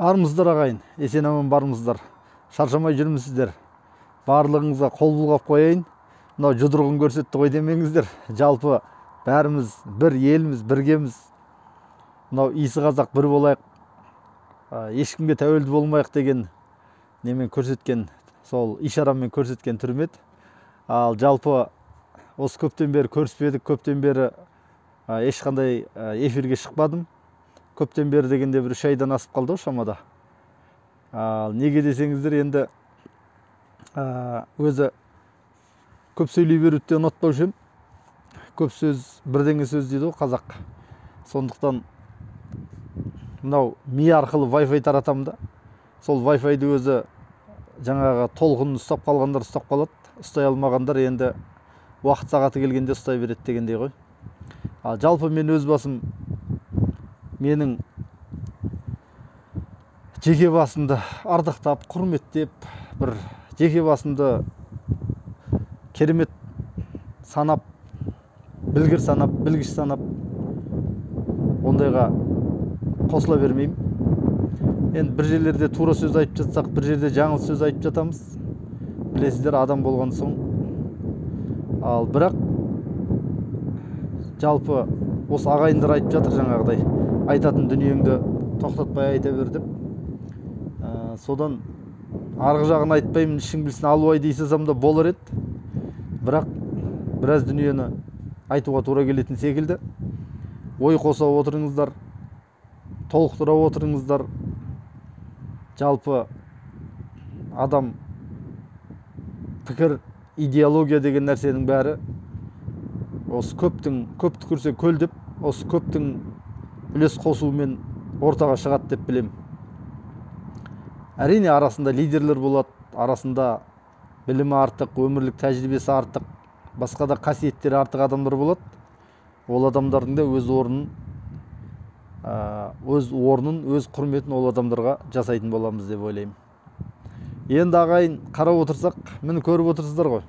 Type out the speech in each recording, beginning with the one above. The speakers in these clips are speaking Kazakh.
Армысыздар ағайын, есен аман бармысыздар. Шаршамай жүрмісіздер. Барлығыңызға қол бұлғап қояйын. Мынау жұдырығын көрсетті ғой демеңіздер. Жалпы бәріміз бір елміз, біргеміз. Мынау исі қазақ бір болайық, ешкімге тәуелді болмайық деген немен көрсеткен, сол ишарамен көрсеткен түрмет. Ал жалпы осы көптен бері көріспедік, көптен бері ешқандай эфирге шықпадым. Көптен бері дегенде бір 3 айдан асып қалды шамада. Неге десеңіздер, енді өзі көп сөйлей беруді ұнатпаушы ем. Көп сөз бірдеңе сөз дейді ғой қазақ. Сондықтан мынау ми арқылы Wi-Fi таратамын да. Сол Wi-Fi-ді өзі жаңағы толқынын ұстап қалғандар ұстап қалады. Ұстай алмағандар енді уақыт сағаты келгенде ұстай береді дегендей ғой. Жалпы мен өз басым, менің жеке басымды ардақтап, құрметтеп, бір жеке басымды керемет санап, білгір санап, білгіш санап, ондайға қосыла бермеймін. Енді бір жерлерде тура сөз айтып жатсақ, бір жерде жаңыл сөз айтып жатамыз. Білесіздер, адам болған соң. Ал бірақ жалпы осы ағайындар айтып жатыр жаңағыдай, айтатын дүниеңді тоқтатпай айта бер деп. Содан арғы жағын айтпаймын, ішің білсін алуай дейсізам да болар еді. Бірақ біраз дүниені айтуға тура келетін секілді. Ой қоса отырыңыздар, толықтыра отырыңыздар. Жалпы адам пікір, идеология деген нәрсенің бәрі осы көпті көрсе көл деп, осы көптің үлес қосуымен ортаға шығады деп білем. Әрине арасында лидерлер болады, арасында білімі артық, өмірлік тәжірибесі артық, басқа да қасиеттері артық адамдар болады. Ол адамдардың да өз орнын, өз құрметін ол адамдарға жасайтын боламыз деп ойлаймын. Енді ағайын қарап отырсақ, мені көріп отырсыздар ғой.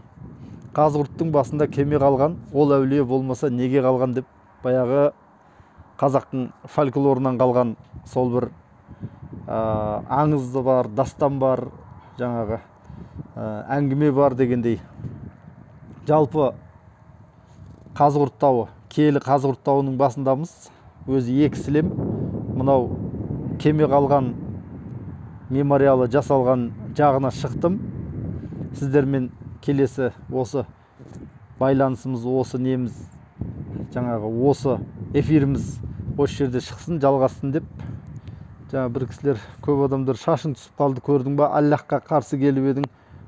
Қазығұрттың басында кеме қалған, ол әулие болмаса неге қалған деп, баяғы қазақтың фольклорынан қалған сол бір аңызы бар, дастан бар, жаңағы әңгіме бар дегендей. Жалпы Қазығұрт тауы, Киелі Қазығұрт тауының басындамыз. Өзі 2 сілем, мынау кеме қалған мемориалы жасалған жағына шықтым. Сіздермен келесі осы байланысымыз, осы неміз, жаңағы осы эфиріміз осы жерде шықсын, жалғасын деп. Жаңа бір кісілер, көп адамдар шашың түсіп қалды, көрдің ба, Аллахқа қарсы келіп едің,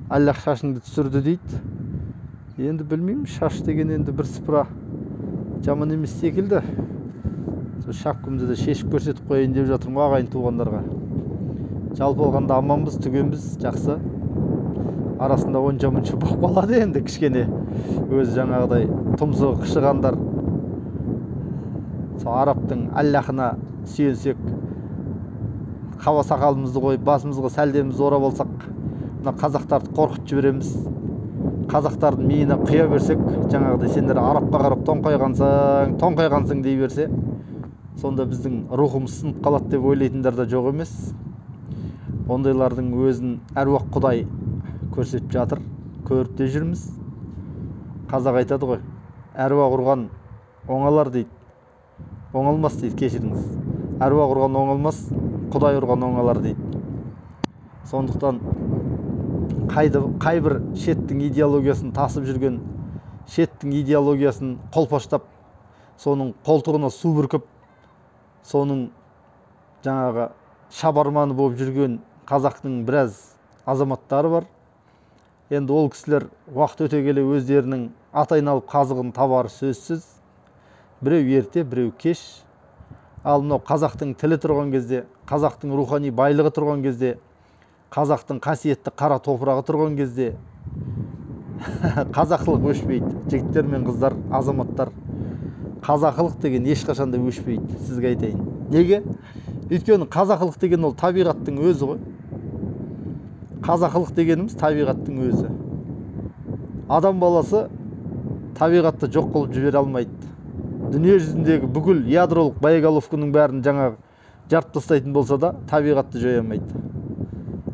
Аллах шашыңды түсірді дейді. Енді білмеймін, шаш деген енді бір сыпыра жаман емес секілді. Шапкамды да шешіп көрсетіп қойайын деп жатырмын ағайын туғандарға. Жалпы алғанда аманбыз, түгенбіз, жақсы. Арасында онша-мұнша болып қалады енді кішкене. Өзі жаңағыдай тұмсығы қышығандар, сол арабтың Аллахына сүйенсек, қаба сақалымызды қойып, басымызға сәлдемізді орап алсақ, мына қазақтарды қорқытып жібереміз. Қазақтардың миына құя берсек, жаңағыдай сендер арабқа қарап тоңқайғансың дей берсе, сонда біздің рухымыз сынып қалады деп ойлайтындар да жоқ емес. Ондайлардың өзін әруақ құдай көрсетіп жатыр, көріп те жүрміз. Қазақ айтады ғой, әруақ ұрған оңалар дейді. Оңалмас дейді, кешіріңіз. Әруақ ұрған оңалмас, құдай ұрған оңалар дейді. Сондықтан қай бір шеттің идеологиясын тасып жүрген, шеттің идеологиясын қолпаштап, соның қолтығына су бүркіп, соның жаңағы шабарманы болып жүрген қазақтың біраз азаматтары бар. Енді ол кісілер уақыт өте келе өздерінің ат айналып қазығын табары сөзсіз. Біреу ерте, біреу кеш. Ал мынау қазақтың тілі тұрған кезде, қазақтың рухани байлығы тұрған кезде, қазақтың қасиетті қара топырағы тұрған кезде қазақылық өшпейді. Жігіттер мен қыздар, азаматтар, қазақылық деген ешқашанда өшпейді, сізге айтайын. Неге? Өйткені қазақылық деген ол табиғаттың өзі ғой. Қазақылық дегеніміз табиғаттың өзі. Адам баласы табиғатты жоқ қылып жібере алмайды. Дүние жүзіндегі бүкіл ядролық боеголовканың бәрін жаңағы жарып тастайтын болса да табиғатты жоя алмайды.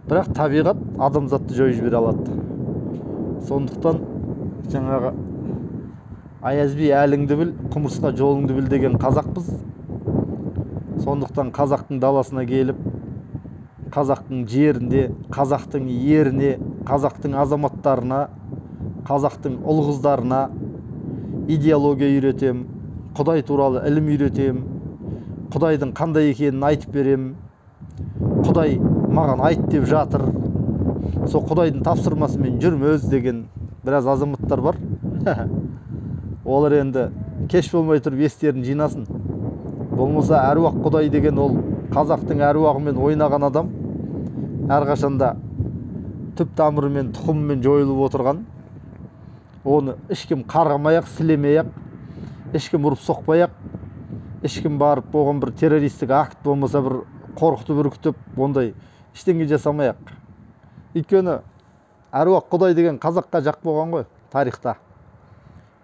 Бірақ табиғат адамзатты жойып жібере алады. Сондықтан жаңағы аяз би әліңді біл, құмырсқа жолыңды біл деген қазақпыз. Сондықтан қазақтың даласына келіп, қазақтың жерінде, қазақтың еріне, қазақтың азаматтарына, қазақтың ұл қыздарына идеология үйретем, Құдай туралы ілім үйретем, Құдайдың қандай екенін айтып берем. Құдай маған айт деп жатыр. Сол Құдайдың тапсырмасымен жүрміз деген біраз азаматтар бар. Олар енді кеш болмай тұрып естерін жинасын. Болмаса әруақ Құдай деген ол қазақтың әруағымен ойнаған адам әрқашанда түп тамырымен, тұқымымен жойылып отырған. Оны ешкім қарғамай-ақ, сілемей-ақ, ешкім ұрып соқпай-ақ, ешкім барып оған бір террористік акт болмаса бір қорқытып үркітіп, ондай ештеңе жасамай-ақ. Өйткені әруақ Құдай деген қазаққа жақ болған ғой тарихта.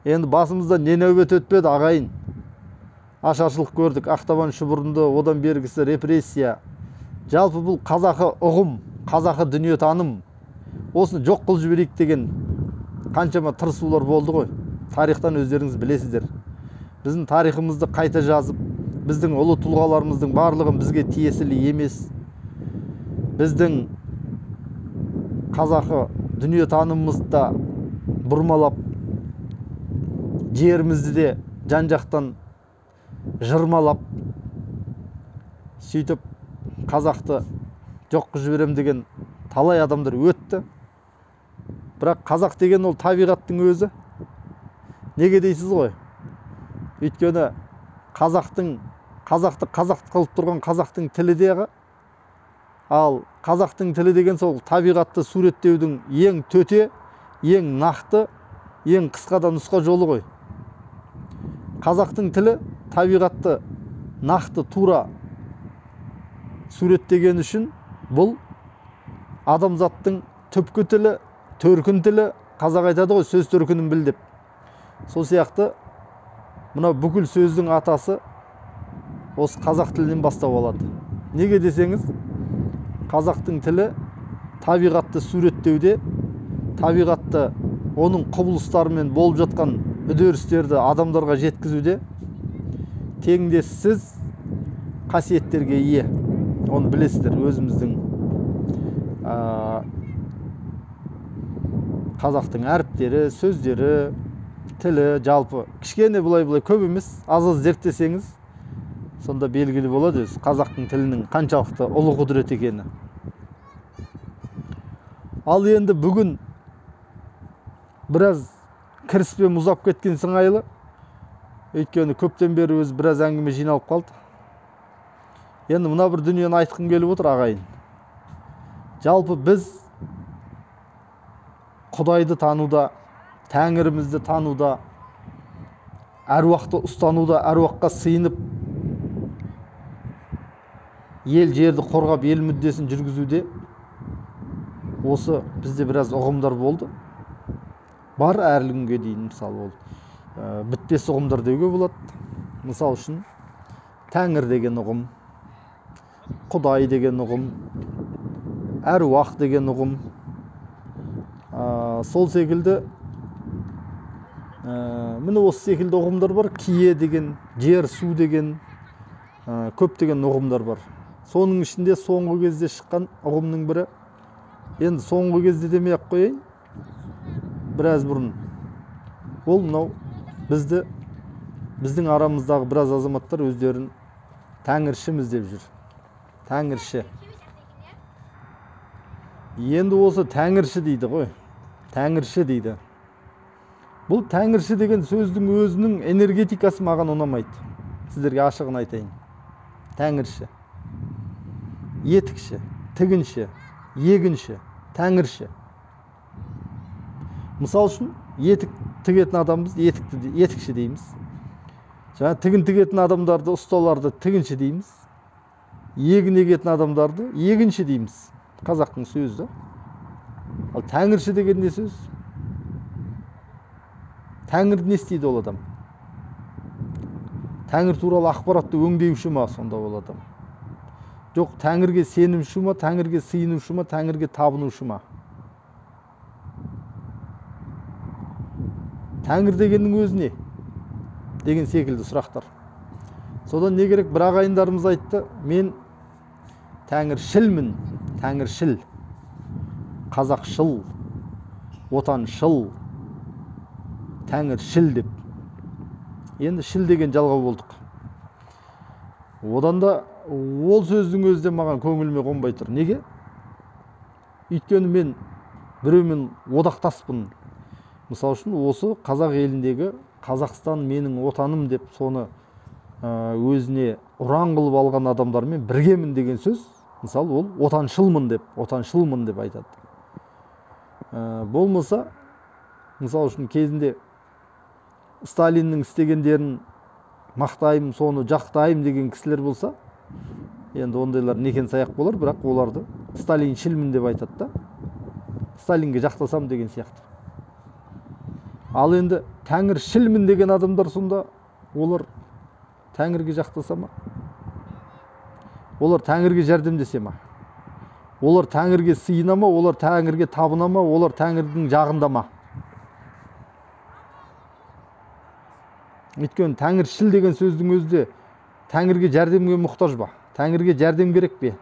Енді басымызда не нәубет өтпеді ағайын. Ашаршылық көрдік, Ақтабан шұбырынды, одан бергісі репрессия. Жалпы бұл қазақы ұғым, қазақы дүниетаным. Осыны жоқ қылып жіберейік деген қаншама тырысулар болды ғой. Тарихтан өздеріңіз білесіздер. Біздің тарихымызды қайта жазып, біздің ұлы тұлғаларымыздың барлығын бізге тиесілі емес. Біздің қазақы дүниетанымымызды да бұрмалап, жерімізді де жан-жақтан жырмалап, сөйтіп қазақты жоқ қылып жіберем деген талай адамдар өтті. Бірақ қазақ деген ол табиғаттың өзі. Неге дейсіз ғой? Өйткені қазақты қазақ қылып тұрған қазақтың тілі деға. Ал қазақтың тілі деген сол табиғатты суреттеудің ең төте, ең нақты, ең қысқада нұсқа жолы ғой. Қазақтың тілі табиғатты нақты, тура суреттеген үшін бұл адамзаттың түпкі тілі, төркін тілі. Қазақ айтады ғой, сөз төркінін біл деп. Сол сияқты мына бүкіл сөздің атасы осы қазақ тілінен бастау алады. Неге десеңіз, қазақтың тілі табиғатты суреттеуде, табиғатты оның құбылыстарымен болып жатқан үдерістерді адамдарға жеткізуде теңдессіз қасиеттерге ие. Оны білесіздер, өзіміздің қазақтың әріптері, сөздері, тілі жалпы кішкене былай көп емес, аз-аз зерттесеңіз, сонда белгілі болады өз қазақтың тілінің қаншалықты ұлы құдірет екені. Ал енді бүгін біраз кіріспен ұзап кеткен сыңайлы. Өйткені көптен бері өз біраз әңгіме жиналып қалды. Енді мына бір дүниені айтқым келіп отыр ағайын. Жалпы біз Құдайды тануда, Тәңірімізді тануда, әруақты ұстануда, әруаққа сыйынып, ел жерді қорғап, ел мүддесін жүргізуде осы бізде біраз ұғымдар болды. Бар әлі күнге дейін, мысалы ол бітпес ұғымдар деуге болады. Мысал үшін Тәңір деген ұғым, Құдай деген ұғым, әруақ деген ұғым. Сол секілді міне осы секілді ұғымдар бар. Кие деген, жер, су деген көптеген ұғымдар бар. Соның ішінде соңғы кезде шыққан ұғымның бірі, енді соңғы кезде демей-ақ қояйын, біраз бұрын, ол мынау біздің арамыздағы біраз азаматтар өздерін тәңіршіміз деп жүр. Тәңірші. Енді осы тәңірші дейді ғой. Тәңірші дейді. Бұл тәңірші деген сөздің өзінің энергетикасы маған ұнамайды. Сіздерге ашығын айтайын. Тәңірші, етікші, тігінші, егінші, тәңірші. Мысал үшін етік тігетін адамбыз, етікші дейміз. Жаңа тігін тігетін адамдарды, ұсталарды тігінші дейміз. Егін егетін адамдарды егінші дейміз. Қазақтың сөзі. Ал тәңірші деген не сөз? Тәңір не істейді ол адам? Тәңір туралы ақпаратты өңдеуші ма сонда ол адам? жоқ тәңірге сенімші ма, тәңірге сыйынушы ма, тәңірге табынушы ма? Тәңір дегеннің өзі не? Деген секілді сұрақтар. Содан не керек? Bir ағайындарымыз айтты, мен тәңіршілмін, тәңіршіл, қазақшыл, отаншыл, тәңіршіл деп. Енді шіл деген жалғау болдық. Одан да ол сөздің өзі де маған көңіліме қонбай тұр. Неге? Өйткені мен біреумен одақтаспын. Мысалы үшін осы қазақ еліндегі Қазақстан менің отаным деп соны өзіне ұран қылып алған адамдармен біргемін деген сөз. Мысалы ол отаншылмын деп айтады. Болмаса, мысалы үшін кезінде Сталиннің істегендерін мақтайым, соны жақтайым деген кісілер болса, енді ондайлар некен саяқ болар, бірақ оларды Сталиншілмін деп айтады да. Сталинге жақтасам деген сияқты. Ал енді тәңіршілмін деген адамдар сонда олар тәңірге жақтаса ма? Олар тәңірге жәрдемдесе ма? Олар тәңірге сыйына ма? Олар тәңірге табына ма? Олар тәңірдің жағында ма? Өйткені тәңіршіл деген сөздің өзі тәңірге жәрдемге мұқтаж ба? Тәңірге жәрдем керек пе?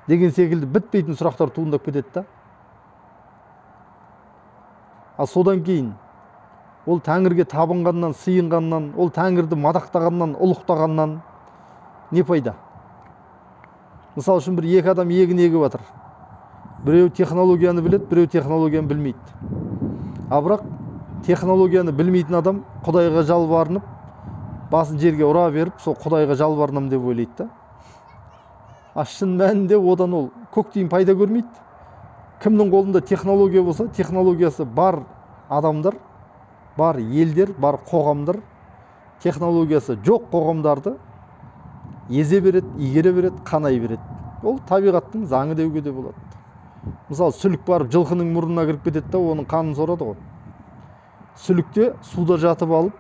Деген секілді бітпейтін сұрақтар туындап кетеді да. Ал содан кейін ол тәңірге табынғаннан, сыйынғаннан, ол тәңірді мадақтағаннан, ұлықтағаннан не пайда? Мысалы үшін бір екі адам егін егіп жатыр. Біреу технологияны біледі, біреу технологияны білмейді. А бірақ технологияны білмейтін адам Құдайға жалбарынып, басын жерге ұра беріп, сол Құдайға жалбарынам деп ойлайды да. Шын мәнінде одан ол көк тиын пайда көрмейді. Кімнің қолында технология болса, технологиясы бар адамдар, бар елдер, бар қоғамдар, технологиясы жоқ қоғамдарды езе береді, игере береді, қанай береді. Ол табиғаттың заңы деуге де болады. Мысалы, сүлік барып жылқының мұрнына кіріп кетеді да, оның қанын сорады ғой. Сүлікте суда жатып алып,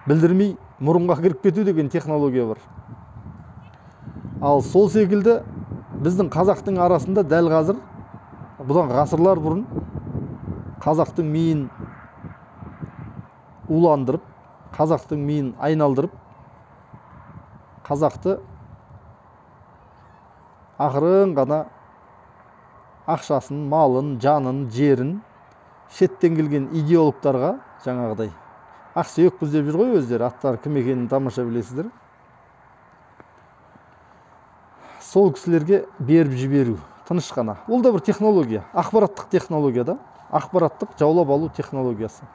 білдірмей мұрынға кіріп кету деген технология бар. Ал сол секілді біздің қазақтың арасында дәл қазір, бұдан ғасырлар бұрын қазақтың миын уландырып, қазақтың миын айналдырып, қазақты ақырын ғана ақшасын, малын, жанын, жерін шеттен келген идеологтарға жаңағыдай ақсүйекпіз деп жүр ғой өздері, аттары кім екенін тамаша білесіздер. Сол кісілерге беріп жіберу, тыныш қана. Ол да бір технология, ақпараттық технология да, ақпараттық жаулап алу технологиясы.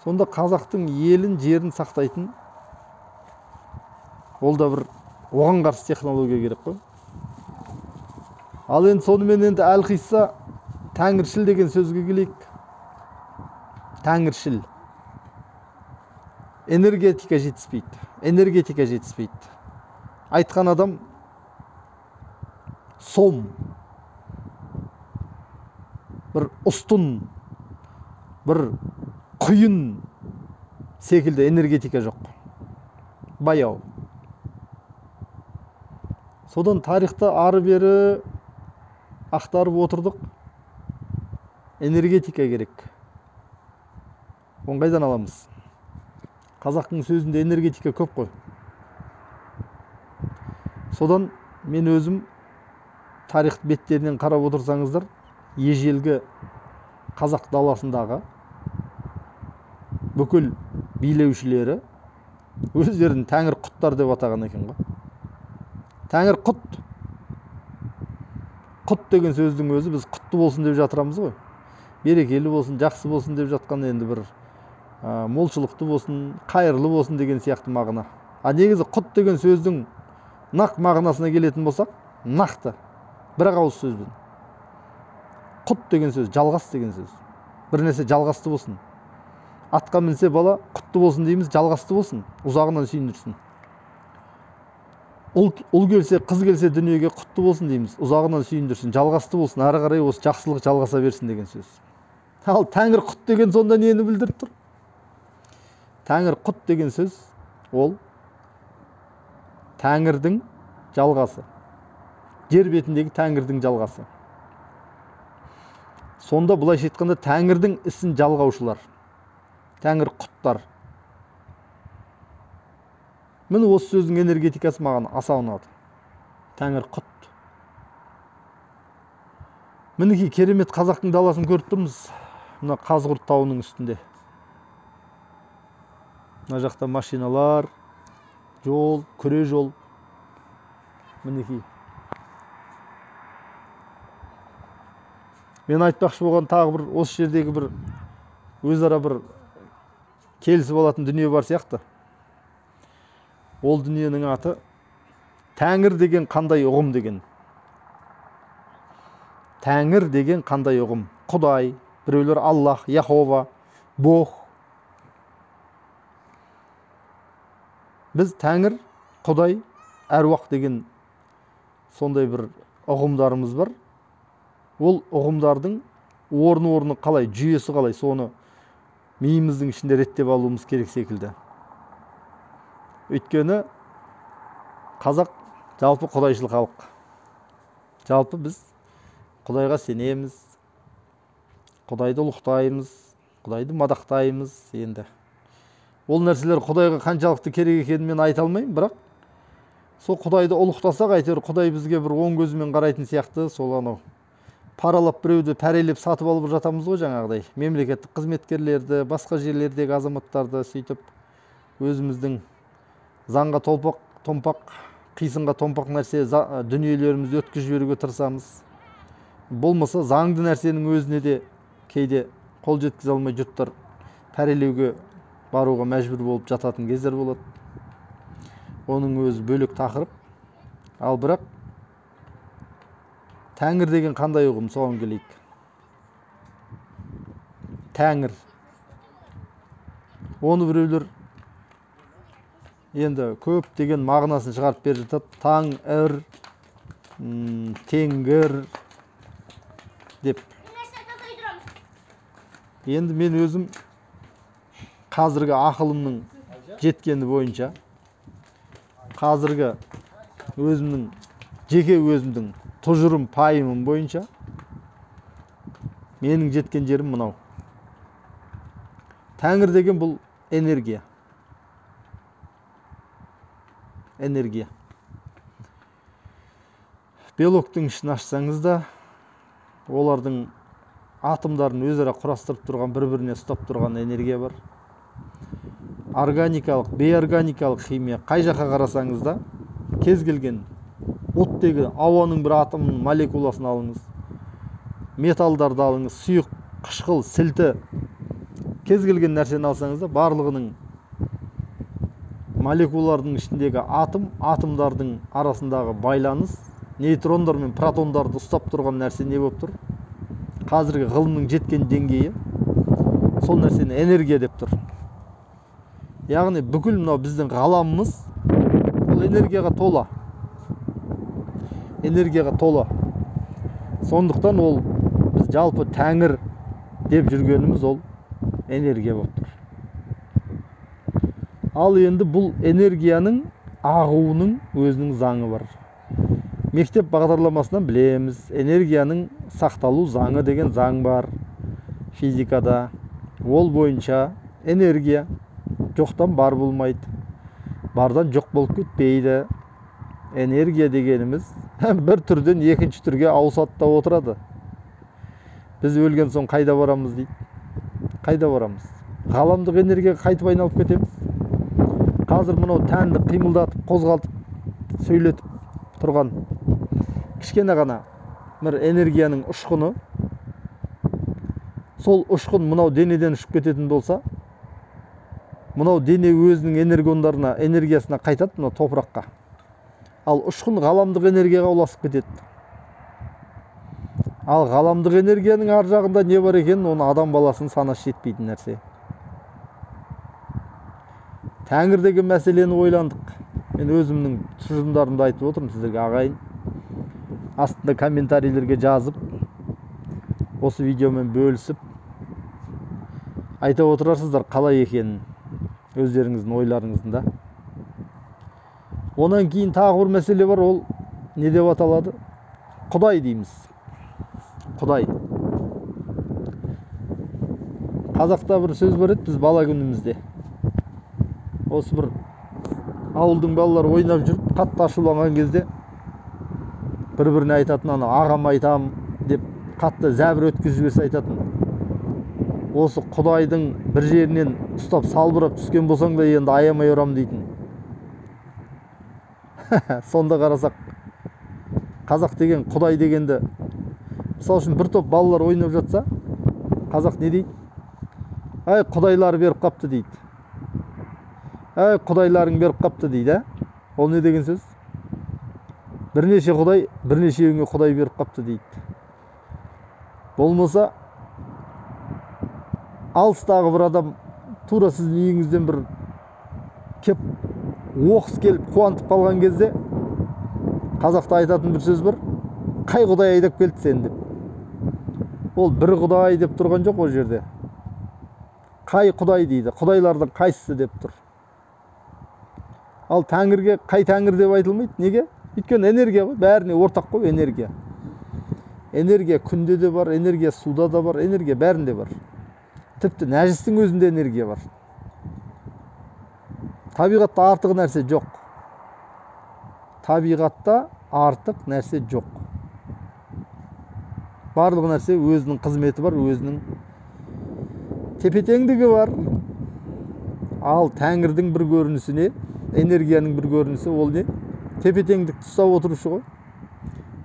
Сонда қазақтың елін, жерін сақтайтын, ол да бір оған қарсы технология керек қой. Ал енді сонымен енді әлқисса тәңіршіл деген сөзге келейік. Тәңіршіл. Энергетика жетіспейді. Айтқан адам сом, бір ұстын, бір құйын секілді энергетика жоқ. Баяу. Содан тарихта ары бері ақтарып отырдық. Энергетика керек. Оны қайдан аламыз? Қазақтың сөзінде энергетика көп қой. Содан мен өзім тарих беттерінен қарап отырсаңыздар, ежелгі қазақ даласындағы бүкіл билеушілері өздерін тәңір құттар деп атаған екен ғой. Тәңір құт. Құт деген сөздің өзі біз құтты болсын деп жатырамыз ғой. Берекелі болсын, жақсы болсын деп жатқан енді бір молшылықты болсын, қайырлы болсын деген сияқты мағына. А негізі құт деген сөздің нақ мағынасына келетін болсақ, нақты бір ауыз сөзбен. Құт деген сөз, жалғас деген сөз. Бір нәрсе жалғасты болсын. Атқа мінсе бала құтты болсын дейміз, жалғасты болсын, ұзағынан сүйіндірсін. Ұл келсе, қыз келсе дүниеге құтты болсын дейміз, ұзағынан сүйіндірсін, жалғасты болсын, ары қарай осы жақсылық жалғаса берсін деген сөз. Ал тәңір құт деген сонда нені білдіріп тұр? Тәңір құт деген сөз, ол тәңірдің жалғасы. Жер бетіндегі Тәңірдің жалғасы. Сонда былайша айтқанда Тәңірдің ісін жалғаушылар, Тәңір құттар. Міне осы сөздің энергетикасы маған аса ұнады. Тәңір құт. Мінекей керемет қазақтың даласын көріп тұрмыз. Мына Қазығұрт тауының үстінде. Мына жақта машиналар, жол, күре жол. Мінекей. Мен айтпақшы болған тағы бір осы жердегі бір өзара бір келісіп алатын дүние бар сияқты. Ол дүниенің аты Тәңір деген қандай ұғым деген. Тәңір деген қандай ұғым? Құдай, біреулер Аллах, Яхова, Бог. Біз Тәңір, Құдай, әруақ деген сондай бір ұғымдарымыз бар. Ол ұғымдардың орны қалай, жүйесі қалай, соны миымыздың ішінде реттеп алуымыз керек секілді. Өйткені қазақ жалпы құдайшыл халық. Жалпы біз Құдайға сенеміз, Құдайды ұлықтаймыз, Құдайды мадақтаймыз енді. Ол нәрселер Құдайға қаншалықты керек екенін мен айта алмаймын, бірақ сол Құдайды ұлықтасақ, әйтеуір Құдай бізге бір оң көзімен қарайтын сияқты, сол анау паралап біреуді пәрелеп сатып алып жатамыз ғой жаңағыдай. Мемлекеттік қызметкерлерді, басқа жерлердегі азаматтарды сөйтіп өзіміздің заңға томпақ, қисынға томпақ нәрсе дүниелерімізді өткізіп жіберуге тырысамыз. Болмаса заңды нәрсенің өзіне де кейде қол жеткізе алмай жұрттар пәрелеуге баруға мәжбүр болып жататын кездер болады. Оның өзі бөлек тақырып. Ал бірақ Тәңір деген қандай ұғым, соған келейік. Тәңір. Оны біреулер енді көп деген мағынасын шығарып беріп жатады. Таң-ір, теңгір деп. Енді мен өзім қазіргі ақылымның жеткені бойынша, қазіргі өзімнің, жеке өзімдің тұжырым пайымым бойынша, менің жеткен жерім мынау. Тәңір деген бұл энергия. Энергия. Белоктың ішін ашсаңыз да, олардың атомдарын өзара құрастырып тұрған, бір-біріне ұстап тұрған энергия бар. Органикалық, бейорганикалық химия қай жаққа қарасаңыз да, кез келген оттегі ауаның бір атомның молекуласын алыңыз, металдарды алыңыз, сұйық, қышқыл, сілті, кез келген нәрсені алсаңыз да, барлығының молекулалардың ішіндегі атомдардың арасындағы байланыс, нейтрондар мен протондарды ұстап тұрған нәрсе не болып тұр? Қазіргі ғылымның жеткен деңгейі сол нәрсені энергия деп тұр. Яғни бүкіл мынау біздің ғаламымыз ол энергияға тола. Энергияға тола. Сондықтан ол біз жалпы Тәңір деп жүргеніміз ол энергия болып тұр. Ал енді бұл энергияның ағуының өзінің заңы бар. Мектеп бағдарламасынан білеміз, энергияның сақталу заңы деген заң бар физикада. Ол бойынша энергия жоқтан бар болмайды, бардан жоқ болып кетпейді. Энергия дегеніміз бір түрден екінші түрге ауысады да отырады. Біз өлген соң қайда барамыз дейді. Қайда барамыз? Ғаламдық энергияға қайтып айналып кетеміз. Қазір мынау тәнді қимылдатып, қозғалтып, сөйлетіп тұрған кішкене ғана бір энергияның ұшқыны, сол ұшқын мынау денеден ұшып кететін болса, мынау дене өзінің энергиясына қайтады, мынау топыраққа. Ал ұшқын ғаламдық энергияға ұласып кетеді. Ал ғаламдық энергияның ар жағында не бар екен, оны адам баласының санасы жетпейтін нәрсе. Тәңір деген мәселені ойландық. Мен өзімнің тұжырымдарымды айтып отырмын сіздерге, ағайын. Астында комментарийлерге жазып, осы видеомен бөлісіп, айта отырарсыздар қалай екенін, өздеріңіздің ойларыңыздың да. Онан кейін тағы бір мәселе бар, ол не деп аталады? Құдай дейміз. Құдай. Қазақта бір сөз бар еді біз бала күнімізде. Осы бір ауылдың балалары ойнап жүріп, қатты ашуланған кезде бір-біріне айтатын, ана ағам айтам деп қатты зәбір өткізіп жіберсе айтатын. Осы Құдайдың бір жерінен ұстап салбырап түскен болсаң да енді аямай ұрам дейтін. Сонда қарасақ, қазақ деген Құдай дегенді, мысалы үшін бір топ балалар ойнап жатса, қазақ не дейді? Ай, құдайлар беріп қапты дейді. Ай, құдайларың беріп қапты дейді. Ол не деген сөз? Бірнеше құдай, бірнешеуіңе құдай беріп қапты дейді. Болмаса, алыстағы бір адам тура сіздің үйіңізден бір кеп оқыс келіп қуантып қалған кезде қазақта айтатын бір сөз бар. Қай құдай айдап келді сен деп. Ол бір құдай деп тұрған жоқ ол жерде. Қай құдай дейді. Құдайлардың қайсысы деп тұр. Ал тәңірге қай тәңір деп айтылмайды. Неге? Өйткені энергия ғой, бәріне ортақ қой энергия. Энергия күнде де бар, энергия суда да бар, энергия бәрінде бар. Тіпті нәжістің өзінде энергия бар. Табиғатта артық нәрсе жоқ. Табиғатта артық нәрсе жоқ. Барлық нәрсе өзінің қызметі бар, өзінің тепе-теңдігі бар. Ал тәңірдің бір көрінісі не? Энергияның бір көрінісі ол не? Тепе-теңдікті ұстап отырушы ғой.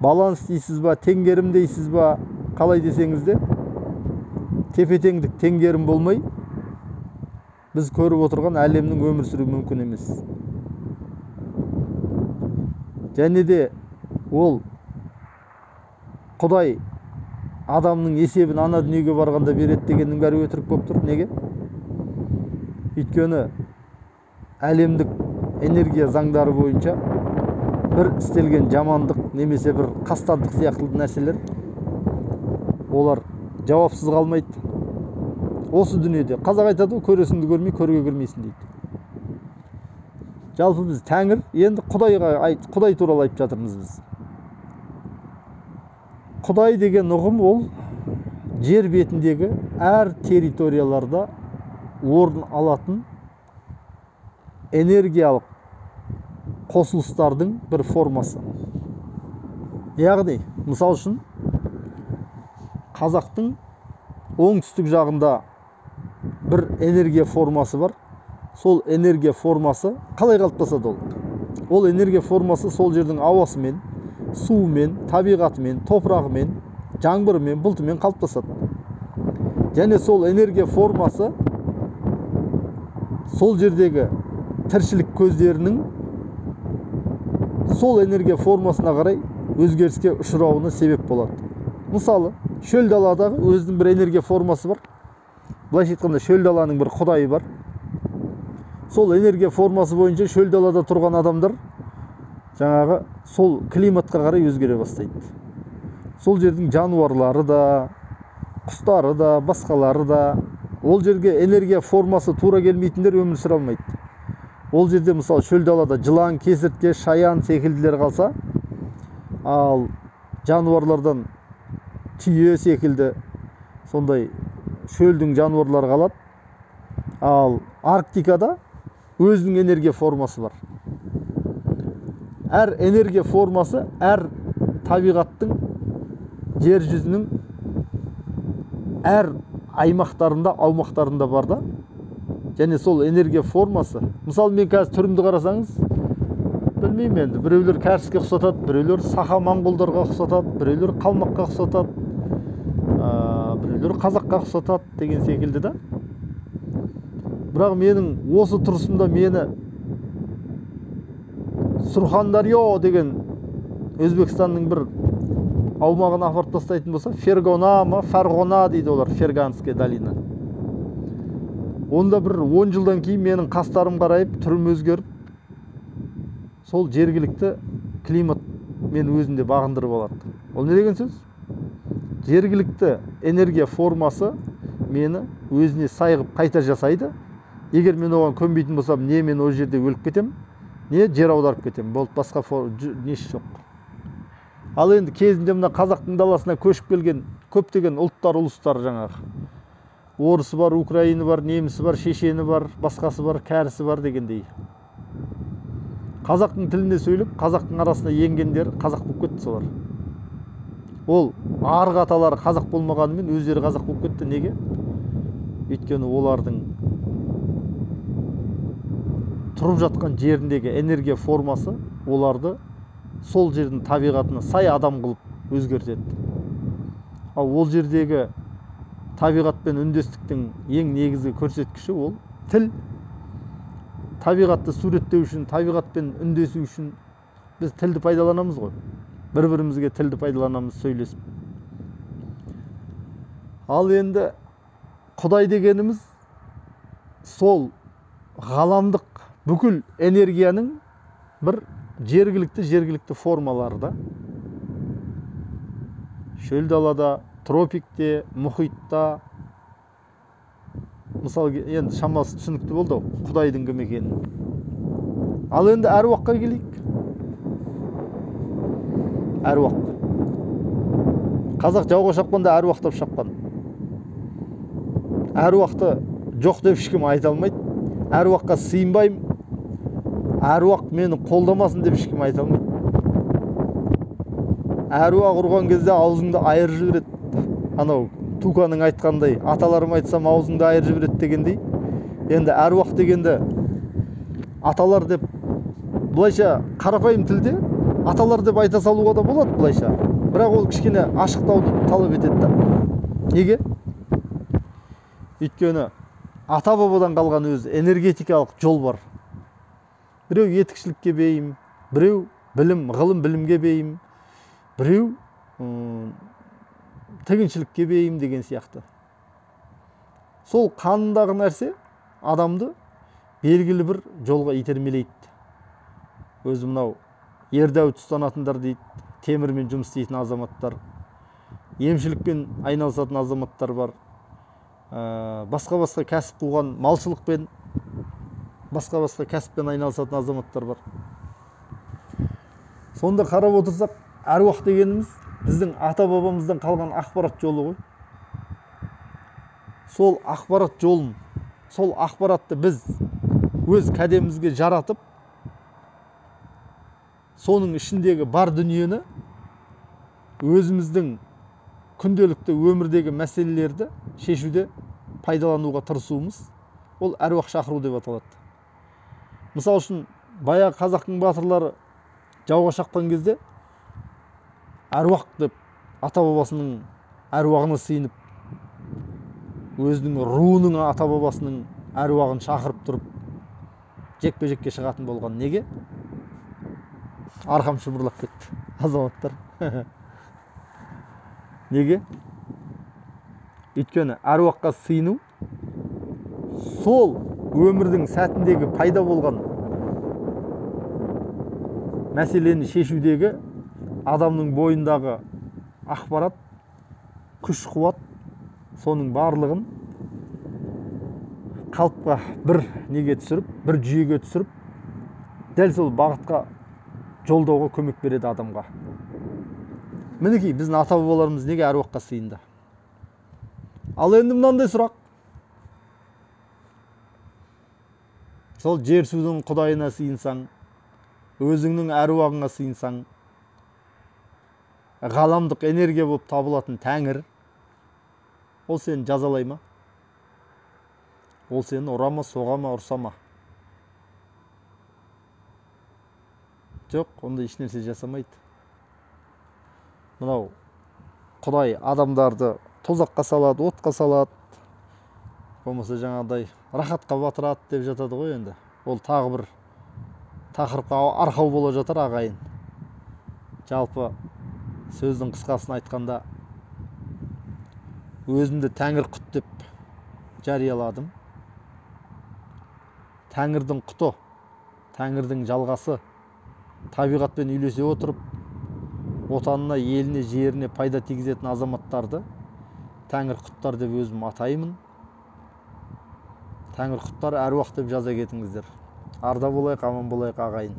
Баланс дейсіз ба, теңгерім дейсіз ба, қалай десеңіз де, тепе-теңдік теңгерім болмай, біз көріп отырған әлемнің өмір сүру мүмкін емес. Және де ол Құдай адамның есебін ана дүниеге барғанда береді дегеннің бәрі өтірік болып тұр. Неге? Өйткені әлемдік энергия заңдары бойынша бір істелген жамандық немесе бір қастандық сияқты нәрселер олар жауапсыз қалмайды. Осы дүниеде қазақ айтады ғой, көресіңді көрмей көрге кірмейсің дейді. Жалпы біз тәңір, енді Құдай туралы айтып жатырмыз біз. Құдай деген ұғым ол жер бетіндегі әр территорияларда орын алатын энергиялық қосылыстардың бір формасы. Яғни, мысал үшін, қазақтың оңтүстік жағында бір энергия формасы бар. Сол энергия формасы қалай қалыптасады ол? Ол энергия формасы сол жердің ауасымен, суымен, табиғатымен, топырағымен, жаңбырымен, бұлтымен қалыптасады. Және сол энергия формасы сол жердегі тіршілік көздерінің сол энергия формасына қарай өзгеріске ұшырауына себеп болады. Мысалы, шөл даладағы өзінің бір энергия формасы бар. Былайша айтқанда, шөл даланың бір құдайы бар. Сол энергия формасы бойынша шөл далада тұрған адамдар жаңағы сол климатқа қарай өзгере бастайды. Сол жердің жануарлары да, құстары да, басқалары да, ол жерге энергия формасы тура келмейтіндер өмір сүре алмайды. Ол жерде мысалы шөл далада жылан, кесіртке, шаян секілділер қалса, ал жануарлардан түйе секілді сондай шөлдің жануарлары қалады. Ал Арктикада өзінің энергия формасы бар. Әр энергия формасы әр табиғаттың жер жүзінің әр аймақтарында, аумақтарында бар да. Және сол энергия формасы, мысалы мен қазір түрімді қарасаңыз, білмеймін енді, біреулер кәріске ұқсатады, біреулер саха моңғолдарға ұқсатады, біреулер қалмаққа ұқсатады, біреулер қазаққа ұқсатады деген секілді да. Бірақ менің осы тұрысымда мені Сурхандарьо деген Өзбекстанның бір аумағына апарып тастайтын болса, Фергона ма, Фарғона дейді олар, Ферганская долина. Онда бір 10 жылдан кейін менің қастарым қарайып, түрім өзгеріп, сол жергілікті климат мен өзінде бағындырып алады. Ол не деген сөз? Жергілікті энергия формасы мені өзіне сайғып қайта жасайды. Егер мен оған көнбейтін болсам, не мен ол жерде өліп кетем, не жер аударып кетем. Болды, басқа несі жоқ. Ал енді кезінде мына қазақтың даласына көшіп келген көптеген ұлттар, ұлыстар жаңағы. Орысы бар, Украины бар, немісі бар, шешені бар, басқасы бар, кәрісі бар дегендей. Қазақтың тіліне сөйлеп, қазақтың арасына енгендер қазақ болып кетті солар. Ол арғы аталары қазақ болмағанымен өздері қазақ болып кетті. Неге? Өйткені олардың тұрып жатқан жеріндегі энергия формасы оларды сол жердің табиғатына сай адам қылып өзгертеді. Ал ол жердегі табиғатпен үндестіктің ең негізгі көрсеткіші ол тіл. Табиғатты суреттеу үшін, табиғатпен үндесу үшін біз тілді пайдаланамыз ғой. Бір-бірімізге тілді пайдаланамыз, сөйлесіп. Ал енді Құдай дегеніміз сол ғаламдық бүкіл энергияның бір жергілікті формалары да. Шөл далада, тропикте, мұхитта, мысалы, енді шамасы түсінікті болды Құдайдың кім екенін. Ал енді әруаққа келейік. Әруақ. Қазақ жауға шапқанда әруақтап шапқан. Әруақты жоқ деп ешкім айта алмайды. Әруаққа сыйынбаймын. Әруақ мені қолдамасын деп ешкім айта алмайды. Әруақ ұрған кезде аузыңды айырып жібереді. Анау Туканың айтқандай, аталарым айтсам аузыңды айырып жібереді дегендей. Енді әруақ дегенде аталар деп былайша қарапайым тілде аталар деп айта салуға да болады былайша. Бірақ ол кішкене ашықтауды талап етеді. Неге? Өйткені ата бабадан қалған өз энергетикалық жол бар. Біреу етікшілікке бейім, біреу ғылым білімге бейім, біреу тігіншілікке бейім деген сияқты. Сол қанындағы нәрсе адамды белгілі бір жолға итермелейді. Өзі мынау ердәуіт ұстанатындар дейді, темірмен жұмыс істейтін азаматтар, емшілікпен айналысатын азаматтар бар, басқа кәсіп қуған, малшылықпен, басқа кәсіппен айналысатын азаматтар бар. Сонда қарап отырсақ, әруақ дегеніміз біздің ата-бабамыздан қалған ақпарат жолы ғой. Сол ақпарат жолын, сол ақпаратты біз өз кәдемізге жаратып, соның ішіндегі бар дүниені өзіміздің күнделікті өмірдегі мәселелерді шешуде пайдалануға тырысуымыз, ол әруақ шақыру деп аталады. Мысал үшін, баяғы қазақтың батырлары жауға шапқан кезде әруақ деп ата-бабасының әруағына сыйынып, өзінің руының ата-бабасының әруағын шақырып тұрып, жекпе-жекке шығатын болған. Неге? Арқам шымырлап кетті, азаматтар. Неге? Өйткені әруаққа сыйыну сол өмірдің сәтіндегі пайда болған мәселені шешудегі адамның бойындағы ақпарат, күш-қуат, соның барлығын қалыпқа бір неге түсіріп, бір жүйеге түсіріп, дәл сол бағытқа жолдауға көмек береді адамға. Мінекей, біздің ата-бабаларымыз неге әруаққа сыйынды? Ал енді мынандай сұрақ. Сол жер-судың құдайына сыйынсаң, өзіңнің әруағыңа сыйынсаң, ғаламдық энергия болып табылатын Тәңір, ол сені жазалай ма? Ол сені ұра ма, соға ма, ұрса ма? Жоқ, онда еш нәрсе жасамайды. Мынау Құдай адамдарды тозаққа салады, отқа салады, болмаса жаңағыдай рахатқа батырады деп жатады ғой енді. Ол тағы бір тақырыпқа арқау бола жатыр ағайын. Жалпы сөздің қысқасын айтқанда, өзімді Тәңір құт деп жарияладым. Тәңірдің құты, Тәңірдің жалғасы, табиғатпен үйлесе отырып, отанына, еліне, жеріне пайда тигізетін азаматтарды Тәңір құттар деп өзім атаймын. Тәңір құттар әруақ деп жаза кетіңіздер. Арда болайық, аман болайық ағайын.